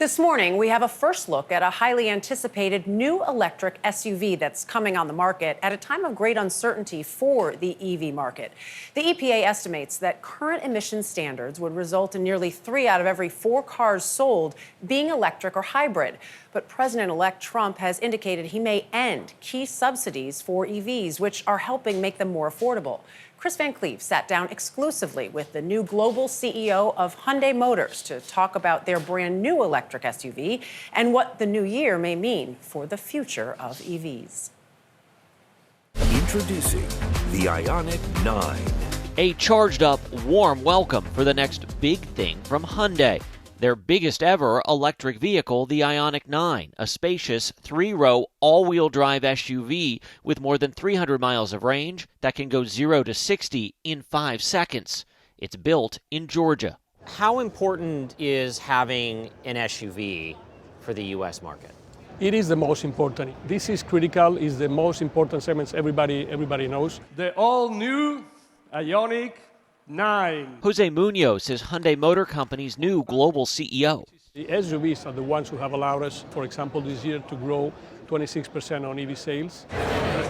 This morning, we have a first look at a highly anticipated new electric SUV that's coming on the market at a time of great uncertainty for the EV market. The EPA estimates that current emission standards would result in nearly 3 out of every 4 cars sold being electric or hybrid. But President-elect Trump has indicated he may end key subsidies for EVs, which are helping make them more affordable. Chris Van Cleave sat down exclusively with the new global CEO of Hyundai Motors to talk about their brand new electric SUV and what the new year may mean for the future of EVs. Introducing the IONIQ 9. A charged up, warm welcome for the next big thing from Hyundai. Their biggest ever electric vehicle, the IONIQ 9, a spacious 3-row all-wheel drive SUV with more than 300 miles of range that can go 0 to 60 in 5 seconds. It's built in Georgia. How important is having an SUV for the U.S. market? It is the most important. This is critical, is the most important segments everybody knows. The all-new IONIQ 9. Jose Munoz is Hyundai Motor Company's new global CEO. The SUVs are the ones who have allowed us, for example, this year to grow 26% on EV sales.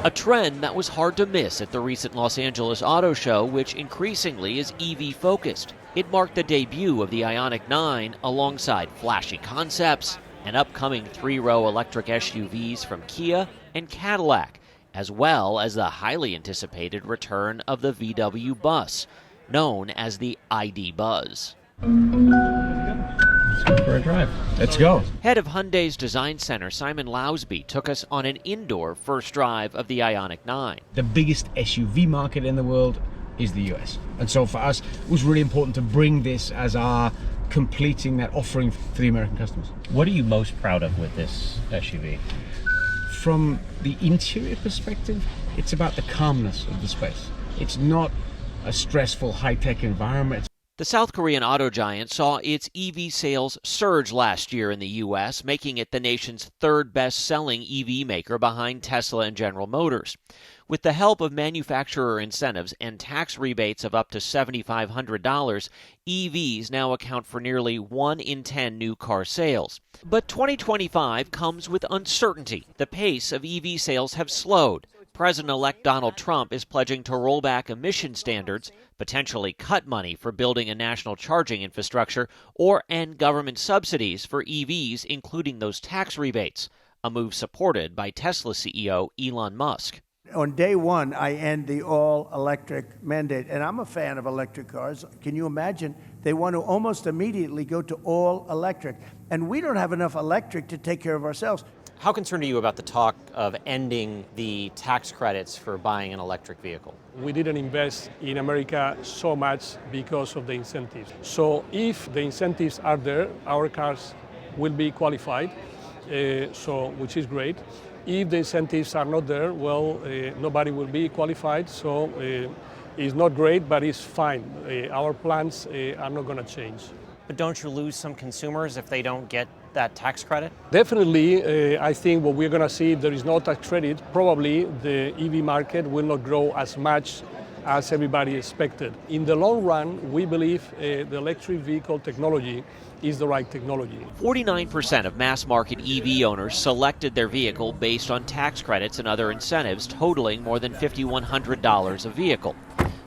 A trend that was hard to miss at the recent Los Angeles Auto Show, which increasingly is EV-focused. It marked the debut of the IONIQ 9 alongside flashy concepts and upcoming 3-row electric SUVs from Kia and Cadillac, as well as the highly anticipated return of the VW bus, known as the ID Buzz. Let's go for a drive. Let's go. Head of Hyundai's Design Center, Simon Lousby, took us on an indoor first drive of the IONIQ 9. The biggest SUV market in the world is the US. And so for us, it was really important to bring this as our completing that offering for the American customers. What are you most proud of with this SUV? From the interior perspective, it's about the calmness of the space. It's not a stressful, high-tech environment. The South Korean auto giant saw its EV sales surge last year in the U.S., making it the nation's third best-selling EV maker behind Tesla and General Motors. With the help of manufacturer incentives and tax rebates of up to $7,500, EVs now account for nearly 1 in 10 new car sales. But 2025 comes with uncertainty. The pace of EV sales have slowed. President-elect Donald Trump is pledging to roll back emission standards, potentially cut money for building a national charging infrastructure, or end government subsidies for EVs, including those tax rebates, a move supported by Tesla CEO Elon Musk. On day one, I end the all-electric mandate, and I'm a fan of electric cars. Can you imagine? They want to almost immediately go to all-electric, and we don't have enough electric to take care of ourselves. How concerned are you about the talk of ending the tax credits for buying an electric vehicle? We didn't invest in America so much because of the incentives. So if the incentives are there, our cars will be qualified, which is great. If the incentives are not there, well, nobody will be qualified, so it's not great, but it's fine. Our plans are not going to change. But don't you lose some consumers if they don't get that tax credit? Definitely, I think what we're going to see, if there is no tax credit, probably the EV market will not grow as much as everybody expected. In the long run, we believe the electric vehicle technology is the right technology. 49% of mass-market EV owners selected their vehicle based on tax credits and other incentives, totaling more than $5,100 a vehicle.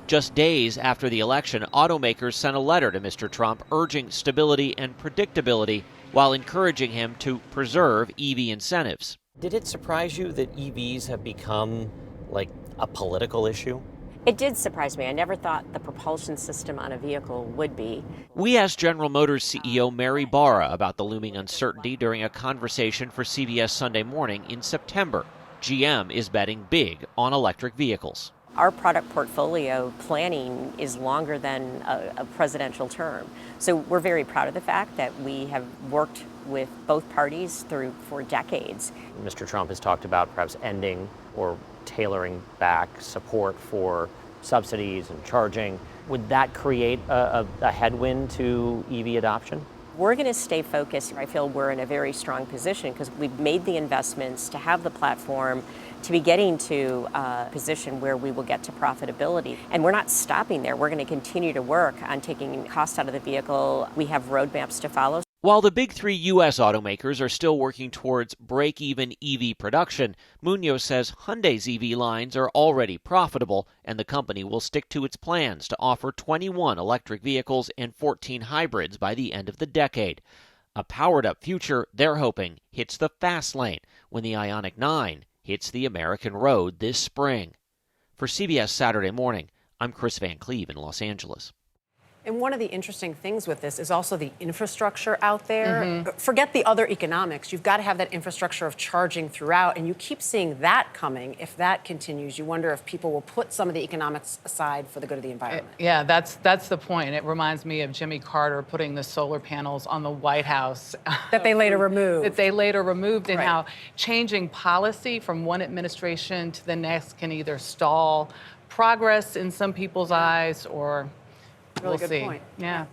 Just days after the election, automakers sent a letter to Mr. Trump urging stability and predictability while encouraging him to preserve EV incentives. Did it surprise you that EVs have become like a political issue? It did surprise me. I never thought the propulsion system on a vehicle would be. We asked General Motors CEO Mary Barra about the looming uncertainty during a conversation for CBS Sunday Morning in September. GM is betting big on electric vehicles. Our product portfolio planning is longer than a presidential term. So we're very proud of the fact that we have worked with both parties for decades. Mr. Trump has talked about perhaps ending or tailoring back support for subsidies and charging. Would that create a headwind to EV adoption? We're going to stay focused. I feel we're in a very strong position because we've made the investments to have the platform to be getting to a position where we will get to profitability. And we're not stopping there. We're going to continue to work on taking cost out of the vehicle. We have roadmaps to follow. While the big three U.S. automakers are still working towards break-even EV production, Munoz says Hyundai's EV lines are already profitable, and the company will stick to its plans to offer 21 electric vehicles and 14 hybrids by the end of the decade. A powered-up future, they're hoping, hits the fast lane when the IONIQ 9 hits the American road this spring. For CBS Saturday Morning, I'm Chris Van Cleve in Los Angeles. And one of the interesting things with this is also the infrastructure out there. Forget the other economics. You've got to have that infrastructure of charging throughout, and you keep seeing that coming. If that continues, you wonder if people will put some of the economics aside for the good of the environment. Yeah, that's the point. It reminds me of Jimmy Carter putting the solar panels on the White House. That they later removed. That they later removed, and Right. how changing policy from one administration to the next can either stall progress in some people's eyes or Really we'll good see. point. Yeah.